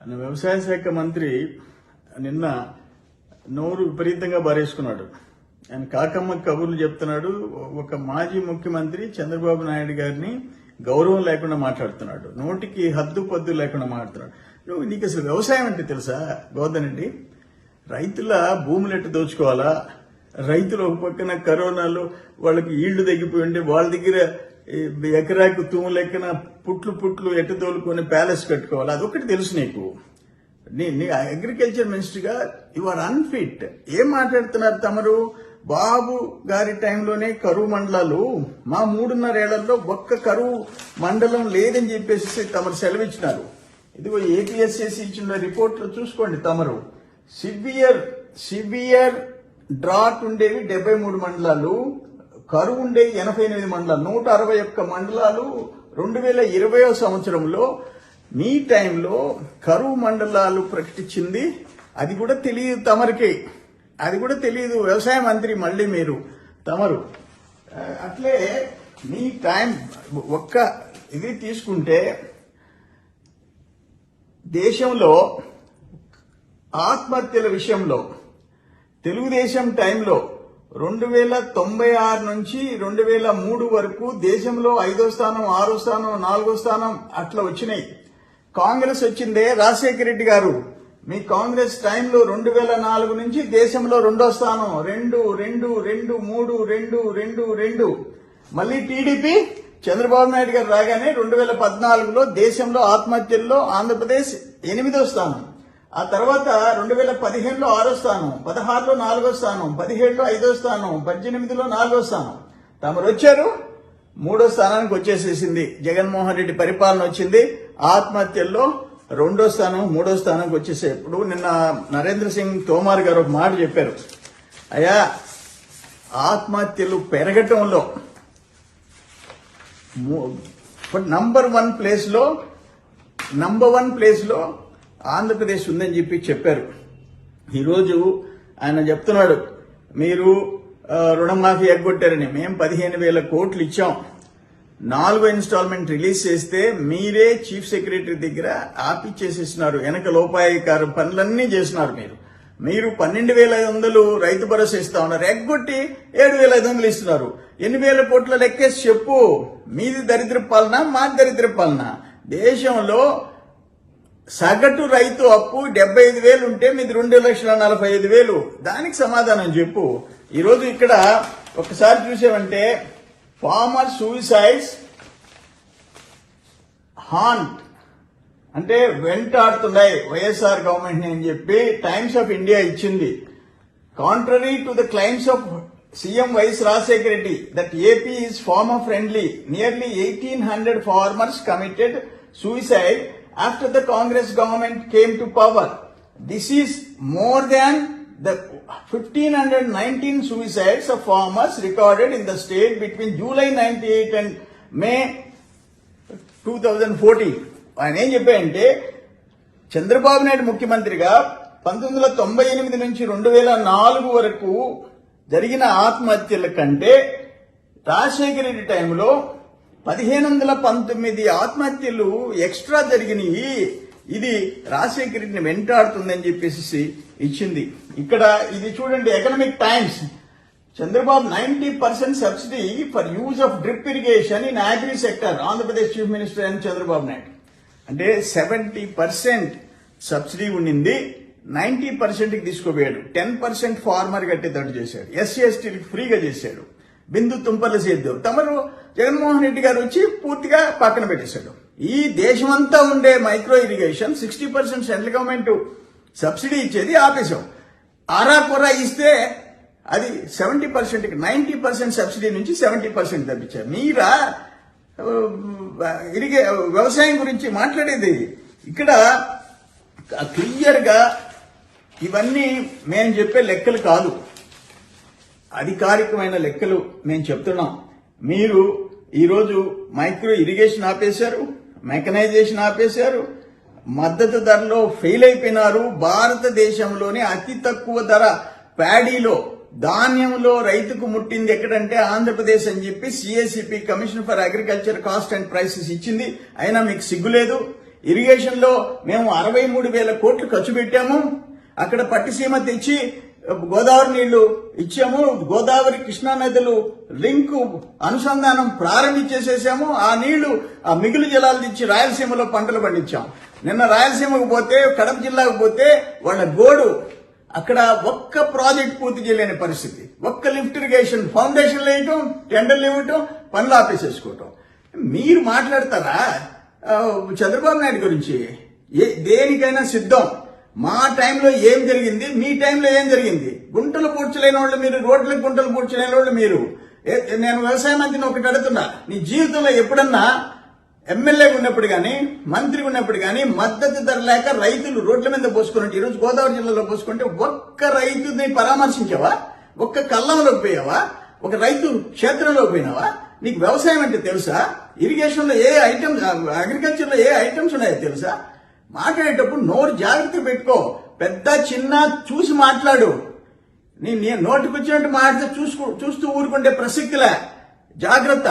వ్యవసాయ శాఖ మంత్రి నిన్న నోరు విపరీతంగా బారేసుకున్నాడు. ఆయన కాకమ్మ కబుర్లు చెప్తున్నాడు. ఒక మాజీ ముఖ్యమంత్రి చంద్రబాబు నాయుడు గారిని గౌరవం లేకుండా మాట్లాడుతున్నాడు. నోటికి హద్దు పద్దు లేకుండా మాట్లాడుతున్నాడు. నీకు అసలు వ్యవసాయం అంటే తెలుసా గోవర్ధన్ రెడ్డి? రైతుల భూములు ఎట్టు దోచుకోవాలా? రైతులు ఒక పక్కన కరోనాలో వాళ్ళకి ఈళ్లు తగ్గిపోయి ఉంటే వాళ్ళ దగ్గర ఎకరాకు తూము లెక్కన పుట్లు ఎట్టు తోలుకొని ప్యాలెస్ కట్టుకోవాలి. అదొకటి తెలుసు నీకు. నీ అగ్రికల్చర్ మినిస్టర్గా యు ఆర్ అన్ఫిట్. ఏం మాట్లాడుతున్నారు తమరు? బాబు గారి టైంలోనే కరువు మండలాలు, మా 3.5 ఏళ్లలో ఒక్క కరువు మండలం లేదని చెప్పేసి తమరు సెలవిచ్చినారు. ఇదిగో ఏపీఎస్ఎస్సి ఇచ్చిన రిపోర్ట్ లో చూసుకోండి తమరు. సివియర్ డ్రాట్ ఉండేవి 73 మండలాలు, కరువు ఉండేవి 88 మండలాలు, 161 మండలాలు 2020వ సంవత్సరంలో మీ టైంలో కరువు మండలాలు ప్రకటించింది. అది కూడా తెలియదు తమరికి, అది కూడా తెలియదు వ్యవసాయ మంత్రి. మళ్ళీ మీరు తమరు అట్లే మీ టైం ఒక్క ఇది తీసుకుంటే దేశంలో ఆత్మహత్యల విషయంలో తెలుగుదేశం టైంలో 2096 నుంచి 2003 వరకు దేశంలో 5వ స్థానం, 6వ స్థానం, 4వ స్థానం అట్లా వచ్చినాయి. కాంగ్రెస్ వచ్చిందే రాజశేఖర రెడ్డి గారు. మీ కాంగ్రెస్ టైంలో 2004 నుంచి దేశంలో 2వ స్థానం, 2, 2, 2, 3, 2, 2, 2. మళ్ళీ టీడీపీ చంద్రబాబు నాయుడు గారు రాగానే 2014లో దేశంలో ఆత్మహత్యల్లో ఆంధ్రప్రదేశ్ 8వ స్థానం. ఆ తర్వాత 2015లో 6వ స్థానం, 16లో 4వ స్థానం, 17లో 5వ స్థానం, 18లో 4వ స్థానం. తమరు వచ్చారు 3వ స్థానానికి వచ్చేసేసింది. జగన్మోహన్ రెడ్డి పరిపాలన వచ్చింది. ఆత్మహత్యల్లో 2వ స్థానం, 3వ స్థానానికి వచ్చేసే. ఇప్పుడు నిన్న నరేంద్ర సింగ్ తోమార్ గారు ఒక మాట చెప్పారు. అయ్యా, ఆత్మహత్యలు పెరగటంలో నంబర్ 1 ప్లేస్ లో ఆంధ్రప్రదేశ్ ఉందని చెప్పారు. ఈరోజు ఆయన చెప్తున్నాడు, మీరు రుణమాఫీ ఎగ్గొట్టారని. మేము 15,000 కోట్లు ఇచ్చాం. 4వ ఇన్స్టాల్మెంట్ రిలీజ్ చేస్తే మీరే చీఫ్ సెక్రటరీ దగ్గర ఆపిచ్చేసేసినారు. వెనక లోపాయికారు పనులన్నీ చేసినారు. మీరు 12,500 రైతు భరోసా ఇస్తా ఉన్నారు, ఎగ్గొట్టి 7,500 ఇస్తున్నారు. 8,000 కోట్ల లెక్కేసి చెప్పు. మీది దరిద్ర పాలన, మాది దరిద్ర పాలన. దేశంలో సగటు రైతు అప్పు 75,000 ఉంటే మీది 2,45,000. దానికి సమాధానం చెప్పు. ఈరోజు ఇక్కడ ఒకసారి చూసామంటే ఫార్మర్ సూసైడ్స్ హాంట్ అంటే వెంటాడుతున్నాయి వైఎస్ఆర్ గవర్నమెంట్ ని అని చెప్పి టైమ్స్ ఆఫ్ ఇండియా ఇచ్చింది. Contrary to the claims of CM YS Rajasekhara Reddy that AP is farmer friendly, nearly 1,800 farmers committed suicide after the Congress government came to power. This is more than the 1,519 suicides of farmers recorded in the state between July 98 and May 2014. ఆయన ఏం చెప్పాయంటే, చంద్రబాబు నాయుడు ముఖ్యమంత్రిగా 1998 నుంచి 2004 వరకు జరిగిన ఆత్మహత్యల కంటే రాజశేఖర రెడ్డి టైంలో 1,519 ఆత్మహత్యలు ఎక్స్ట్రా జరిగినాయి. ఇది రాజశేఖర రెడ్డిని వెంటాడుతుందని చెప్పేసి ఇచ్చింది. ఇక్కడ ఇది చూడండి, economic times. Chandrababu 90% subsidy for use of drip irrigation in agri sector. Andhra Pradesh chief minister and Chandrababu Naidu. అంటే 70% సబ్సిడీ ఉండింది, 90%కి తీసుకోపోయాడు. 10% ఫార్మర్ కట్టేటట్టు చేశాడు. ఎస్సీ ఎస్టీలకు ఫ్రీగా చేశాడు. బిందు తుంపర్ల సేద్యం తమరు జగన్మోహన్ రెడ్డి గారు వచ్చి పూర్తిగా పక్కన పెట్టేశాడు. ఈ దేశమంతా ఉండే micro irrigation 60% central government subsidy ఇచ్చేది ఆపేశాం. ఆరాకొరా ఇస్తే అది 70%కి 90% సబ్సిడీ నుంచి 70% తప్పించారు. మీరా వ్యవసాయం గురించి మాట్లాడేది? ఇక్కడ క్లియర్ గా ఇవన్నీ మేము చెప్పే లెక్కలు కాదు, అధికారికమైన లెక్కలు మేము చెప్తున్నాం. మీరు ఈరోజు మైక్రో ఇరిగేషన్ ఆపేశారు, మెకనైజేషన్ ఆపేశారు, మద్దతు ధరలో ఫెయిల్ అయిపోయినారు. భారతదేశంలోనే అతి తక్కువ ధర ప్యాడీలో, ధాన్యంలో రైతుకు ముట్టింది ఎక్కడంటే ఆంధ్రప్రదేశ్ అని చెప్పి CACP commission for agriculture cost and prices ఇచ్చింది. అయినా మీకు సిగ్గులేదు. ఇరిగేషన్ లో మేము 63,000 కోట్లు ఖర్చు పెట్టాము. అక్కడ పట్టిసీమ తెచ్చి గోదావరి నీళ్లు ఇచ్చాము. గోదావరి కృష్ణా నదులు లింక్ అనుసంధానం ప్రారంభించేసేసాము. ఆ నీళ్లు ఆ మిగులు జలాలు తెచ్చి రాయలసీమలో పంటలు పండించాం. నిన్న రాయలసీమకు పోతే, కడప జిల్లాకు పోతే వాళ్ళ గోడు అక్కడ ఒక్క ప్రాజెక్ట్ పూర్తి చేయలేని పరిస్థితి. ఒక్క లిఫ్ట్ ఇరిగేషన్ ఫౌండేషన్ వేయటం, టెండర్లు ఇవ్వటం, పనులు ఆపేసేసుకోవటం. మీరు మాట్లాడతారా చంద్రబాబు నాయుడు గురించి? దేనికైనా సిద్ధం. మా టైంలో ఏం జరిగింది, మీ టైంలో ఏం జరిగింది? గుంటలు పూడ్చలేని వాళ్ళు మీరు, రోడ్లకు గుంటలు పూడ్చలేని వాళ్ళు మీరు. నేను వ్యవసాయ మంత్రిని ఒకటి అడుగుతున్నా, నీ జీవితంలో ఎప్పుడన్నా ఎమ్మెల్యేగా ఉన్నప్పుడు కానీ, మంత్రిగా ఉన్నప్పుడు కానీ మద్దతు ధర లేక రైతులు రోడ్ల మీద పోసుకున్నట్టు ఈరోజు గోదావరి జిల్లాలో పోసుకుంటే ఒక్క రైతుని పరామర్శించావా? ఒక్క కళ్ళంలోకి పోయావా? ఒక రైతు క్షేత్రంలోకి పోయినావా? నీకు వ్యవసాయం అంటే తెలుసా? ఇరిగేషన్ లో ఏ ఐటమ్స్, అగ్రికల్చర్ లో ఏ ఐటమ్స్ ఉన్నాయో తెలుసా? మాట్లాడేటప్పుడు నోరు జాగ్రత్త పెట్టుకో. పెద్ద చిన్న చూసి మాట్లాడు. నీ నోటికి వచ్చినట్టు మాట్లాడితే చూస్తూ ఊరుకుంటే ప్రసక్తిలే. జాగ్రత్త.